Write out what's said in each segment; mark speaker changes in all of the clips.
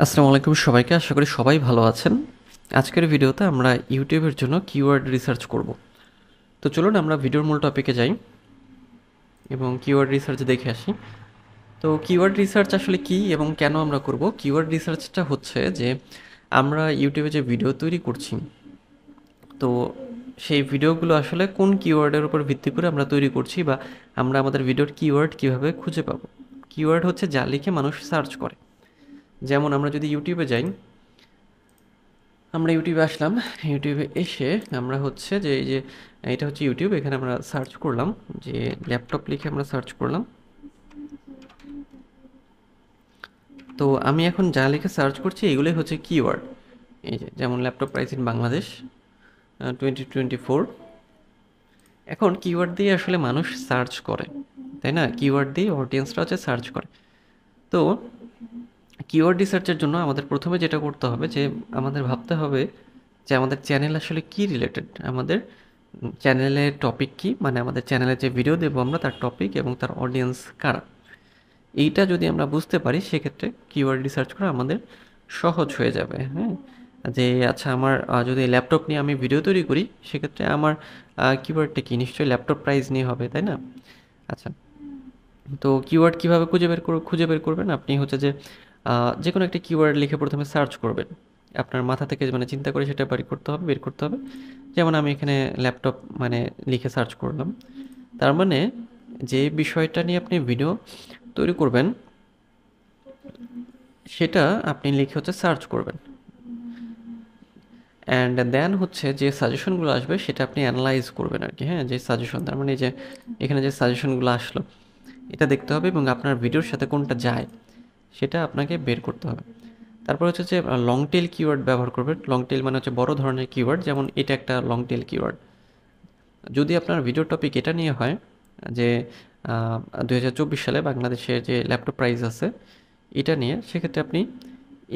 Speaker 1: আসসালামু আলাইকুম সবাইকে, আশা করি সবাই ভালো আছেন। আজকের ভিডিওতে আমরা ইউটিউবের জন্য কিওয়ার্ড রিসার্চ করব। তো চলুন আমরা ভিডিওর মূল টপিকে যাই এবং কিওয়ার্ড রিসার্চ দেখে আসি। তো কিওয়ার্ড রিসার্চ আসলে কি এবং কেন আমরা করব? কিওয়ার্ড রিসার্চটা হচ্ছে যে আমরা ইউটিউবে যে ভিডিও তৈরি করছি, তো সেই ভিডিওগুলো আসলে কোন কিওয়ার্ডের উপর ভিত্তি করে আমরা তৈরি করছি, বা আমরা আমাদের ভিডিওর কিওয়ার্ড কিভাবে খুঁজে পাবো। কিওয়ার্ড হচ্ছে যা লিখে মানুষ সার্চ করে। যেমন আমরা যদি ইউটিউবে যাই, আমরা ইউটিউবে আসলাম, ইউটিউবে এসে আমরা হচ্ছে যে এই যে এটা হচ্ছে ইউটিউব, এখানে আমরা সার্চ করলাম যে ল্যাপটপ লিখে আমরা সার্চ করলাম। তো আমি এখন যা লিখে সার্চ করছি এগুলোই হচ্ছে কিওয়ার্ড। এই যে যেমন ল্যাপটপ প্রাইস ইন বাংলাদেশ 2024। এখন কিওয়ার্ড দিয়ে আসলে মানুষ সার্চ করে, তাই না? কিওয়ার্ড দিয়ে অডিয়েন্সরা হচ্ছে সার্চ করে। তো কিওয়ার্ড রিসার্চের জন্য আমাদের প্রথমে যেটা করতে হবে যে আমাদের ভাবতে হবে যে আমাদের চ্যানেল আসলে কি রিলেটেড, আমাদের চ্যানেলের টপিক কি, মানে আমাদের চ্যানেলে যে ভিডিও দেবো আমরা তার টপিক এবং তার অডিয়েন্স কারা। এইটা যদি আমরা বুঝতে পারি সেক্ষেত্রে কিওয়ার্ড রিসার্চ করা আমাদের সহজ হয়ে যাবে। হ্যাঁ, যে আচ্ছা আমার যদি ল্যাপটপ নিয়ে আমি ভিডিও তৈরি করি, সেক্ষেত্রে আমার কিওয়ার্ডটা কি, নিশ্চয়ই ল্যাপটপ প্রাইস নিয়ে হবে, তাই না? আচ্ছা, তো কিওয়ার্ড কীভাবে খুঁজে বের করবেন? আপনি হচ্ছে যে যে কোনো একটা কিওয়ার্ড লিখে প্রথমে সার্চ করবেন। আপনার মাথা থেকে মানে চিন্তা করে সেটা বের করতে হবে। যেমন আমি এখানে ল্যাপটপ মানে লিখে সার্চ করলাম। তার মানে যে বিষয়টা নিয়ে আপনি ভিডিও তৈরি করবেন সেটা আপনি লিখে হচ্ছে সার্চ করবেন। অ্যান্ড দেন হচ্ছে যে সাজেশনগুলো আসবে সেটা আপনি অ্যানালাইজ করবেন আর কি। হ্যাঁ, যে সাজেশন, তার মানে যে এখানে যে সাজেশনগুলো আসলো এটা দেখতে হবে এবং আপনার ভিডিওর সাথে কোনটা যায় সেটা আপনাকে বের করতে হবে। তারপর হচ্ছে যে লং টেল কিওয়ার্ড ব্যবহার করবেন। লং টেল মানে হচ্ছে বড় ধরনের কিওয়ার্ড, যেমন এটা একটা লং টেল কিওয়ার্ড। যদি আপনার ভিডিও টপিক এটা নিয়ে হয় যে 2024 সালে বাংলাদেশে যে ল্যাপটপ প্রাইস আছে এটা নিয়ে, সেক্ষেত্রে আপনি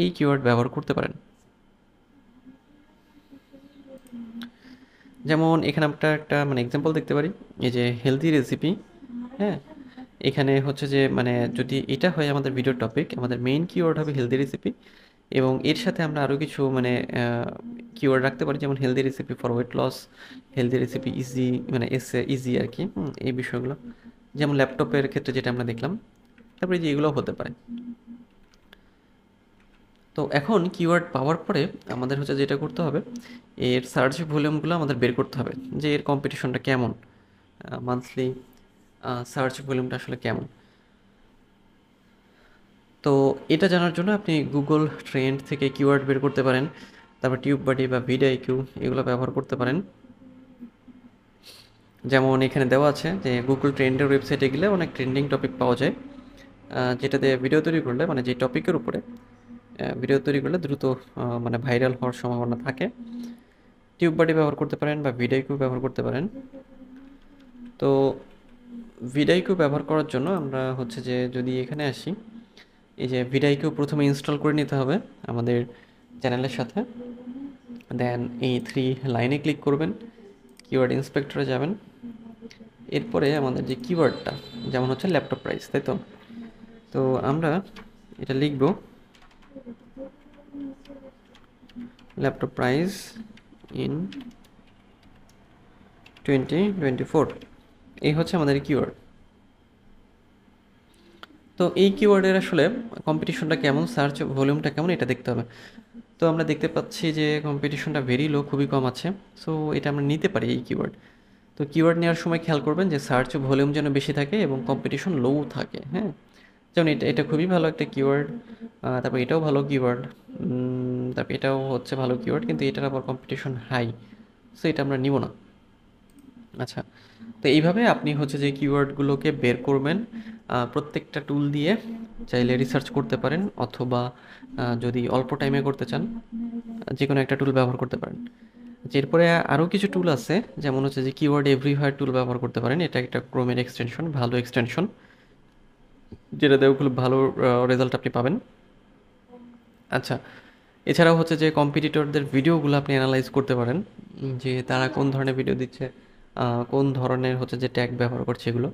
Speaker 1: এই কিওয়ার্ড ব্যবহার করতে পারেন। যেমন এখানে আমরা একটা মানে এক্সাম্পল দেখতে পারি, এই যে হেলদি রেসিপি। হ্যাঁ, এখানে হচ্ছে যে মানে যদি এটা হয় আমাদের ভিডিও টপিক, আমাদের মেইন কিওয়ার্ড হবে হেলদি রেসিপি এবং এর সাথে আমরা আরও কিছু মানে কিওয়ার্ড রাখতে পারি, যেমন healthy recipe for weight loss, healthy recipe easy, মানে ইজি আর কি। এই বিষয়গুলো যেমন ল্যাপটপের ক্ষেত্রে যেটা আমরা দেখলাম। তারপরে যে এগুলোও হতে পারে। তো এখন কিওয়ার্ড পাওয়ার পরে আমাদের হচ্ছে যেটা করতে হবে, এর সার্চ ভলিউমগুলো আমাদের বের করতে হবে যে এর কম্পিটিশনটা কেমন, মান্থলি সার্চ ভলিউমটা আসলে কেমন। তো এটা জানার জন্য আপনি গুগল ট্রেন্ড থেকে কিওয়ার্ড বের করতে পারেন, তারপর টিউববাডি বা ভিডিআইকিউ এগুলো ব্যবহার করতে পারেন। যেমন এখানে দেওয়া আছে যে গুগল ট্রেন্ডের ওয়েবসাইটে গেলে অনেক ট্রেন্ডিং টপিক পাওয়া যায়, যেটাতে ভিডিও তৈরি করলে মানে যে টপিকের উপরে ভিডিও তৈরি করলে দ্রুত মানে ভাইরাল হওয়ার সম্ভাবনা থাকে। টিউববাডি ব্যবহার করতে পারেন বা ভিডিআইকিউ ব্যবহার করতে পারেন। তো ভিডিআইকিউ ব্যবহার করার জন্য আমরা হচ্ছে যে যদি এখানে আসি, এই যে ভিডিআইকিউ প্রথমে ইনস্টল করে নিতে হবে আমাদের চ্যানেলের সাথে। দেন এই 3 লাইনে ক্লিক করবেন, কিওয়ার্ড ইন্সপেক্টরে যাবেন। এরপরে আমাদের যে কিওয়ার্ডটা, যেমন হচ্ছে ল্যাপটপ প্রাইস, তাই তো? তো আমরা এটা লিখব ল্যাপটপ প্রাইস ইন 2024। এই হচ্ছে আমাদের কিওয়ার্ড। তো এই কিওয়ার্ডের আসলে কম্পিটিশনটা কেমন, সার্চ ভলিউমটা কেমন, এটা দেখতে হবে। তো আমরা দেখতে পাচ্ছি যে কম্পিটিশনটা ভেরি লো, খুবই কম আছে। সো এটা আমরা নিতে পারি এই কিওয়ার্ড। তো কিওয়ার্ড নেওয়ার সময় খেয়াল করবেন যে সার্চ ভলিউম যেন বেশি থাকে এবং কম্পিটিশন লো থাকে। হ্যাঁ, যেমন এটা এটা খুবই ভালো একটা কিওয়ার্ড। তারপর এটাও ভালো কিওয়ার্ড। তারপর এটাও হচ্ছে ভালো কিওয়ার্ড, কিন্তু এটার আবার কম্পিটিশন হাই। সো এটা আমরা নিব না। আচ্ছা, তো এইভাবে আপনি হচ্ছে যে কিওয়ার্ডগুলোকে বের করবেন। প্রত্যেকটা টুল দিয়ে চাইলে রিসার্চ করতে পারেন, অথবা যদি অল্প টাইমে করতে চান যে কোনো একটা টুল ব্যবহার করতে পারেন। এরপরে আরও কিছু টুল আছে, যেমন হচ্ছে যে কিওয়ার্ড এভরিহোয়ার টুল ব্যবহার করতে পারেন। এটা একটা ক্রোমের এক্সটেনশন, ভালো এক্সটেনশন, যেটা দিয়ে খুব ভালো রেজাল্ট আপনি পাবেন। আচ্ছা, এছাড়াও হচ্ছে যে কম্পিটিটরদের ভিডিওগুলো আপনি অ্যানালাইজ করতে পারেন, যে তারা কোন ধরনের ভিডিও দিচ্ছে, কোন ধরনের হচ্ছে যে ট্যাগ ব্যবহার করছে এগুলো।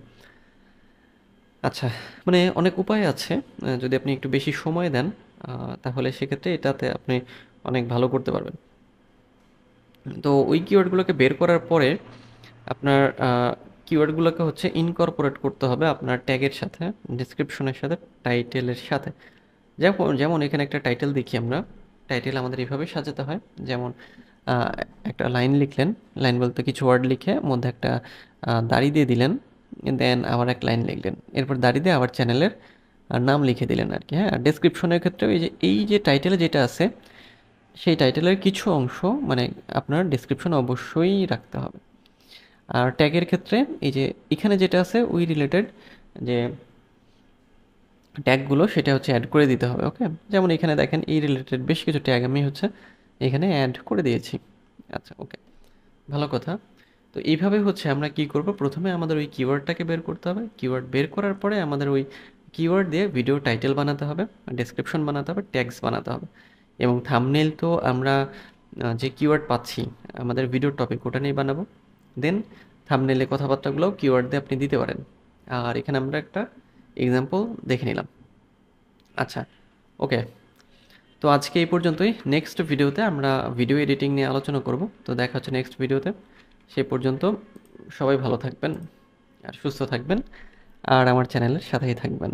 Speaker 1: আচ্ছা, মানে অনেক উপায় আছে। যদি আপনি একটু বেশি সময় দেন, তাহলে সেক্ষেত্রে এটাতে আপনি অনেক ভালো করতে পারবেন। তো ওই কিওয়ার্ডগুলোকে বের করার পরে আপনার কিওয়ার্ডগুলোকে হচ্ছে ইনকর্পোরেট করতে হবে আপনার ট্যাগের সাথে, ডেসক্রিপশনের সাথে, টাইটেলের সাথে। যেমন যেমন এখানে একটা টাইটেল দেখি আমরা। টাইটেল আমাদের এইভাবে সাজাতে হয়। যেমন আহ, একটা লাইন লিখলেন, লাইন বলতে কিছু ওয়ার্ড লিখে মধ্যে একটা দাড়ি দিয়ে দিলেন, দেন আবার এক লাইন লিখলেন, এরপর দাড়ি দিয়ে আবার চ্যানেলের নাম লিখে দিলেন আর কি। হ্যাঁ, ডেসক্রিপশনের ক্ষেত্রে এই যে টাইটেলে যেটা আছে সেই টাইটেলের কিছু অংশ মানে আপনার ডেসক্রিপশন অবশ্যই রাখতে হবে। আর ট্যাগের ক্ষেত্রে এই যে এখানে যেটা আছে ওই রিলেটেড যে ট্যাগগুলো সেটা হচ্ছে অ্যাড করে দিতে হবে। ওকে, যেমন এখানে দেখেন এই রিলেটেড বেশ কিছু ট্যাগ আমি হচ্ছে এখানে অ্যাড করে দিয়েছি। আচ্ছা, ওকে, ভালো কথা। তো এইভাবে হচ্ছে আমরা কি করব, প্রথমে আমাদের ওই কিওয়ার্ডটাকে বের করতে হবে। কিওয়ার্ড বের করার পরে আমাদের ওই কিওয়ার্ড দিয়ে ভিডিও টাইটেল বানাতে হবে, ডেসক্রিপশন বানাতে হবে, ট্যাগস বানাতে হবে, এবং থাম্বনেল তো আমরা যে কিওয়ার্ড পাচ্ছি আমাদের ভিডিওর টপিক ওটা নিয়ে বানাবো। দেন থাম্বনেলে কথাবার্তাগুলোও কিওয়ার্ড দিয়ে আপনি দিতে পারেন। আর এখানে আমরা একটা এক্সাম্পল দেখে নিলাম। আচ্ছা, ওকে। তো আজকে এই পর্যন্তই। নেক্সট ভিডিওতে আমরা ভিডিও এডিটিং নিয়ে আলোচনা করব। তো দেখা হচ্ছে নেক্সট ভিডিওতে। সেই পর্যন্ত সবাই ভালো থাকবেন আর সুস্থ থাকবেন, আর আমার চ্যানেলের সাথেই থাকবেন।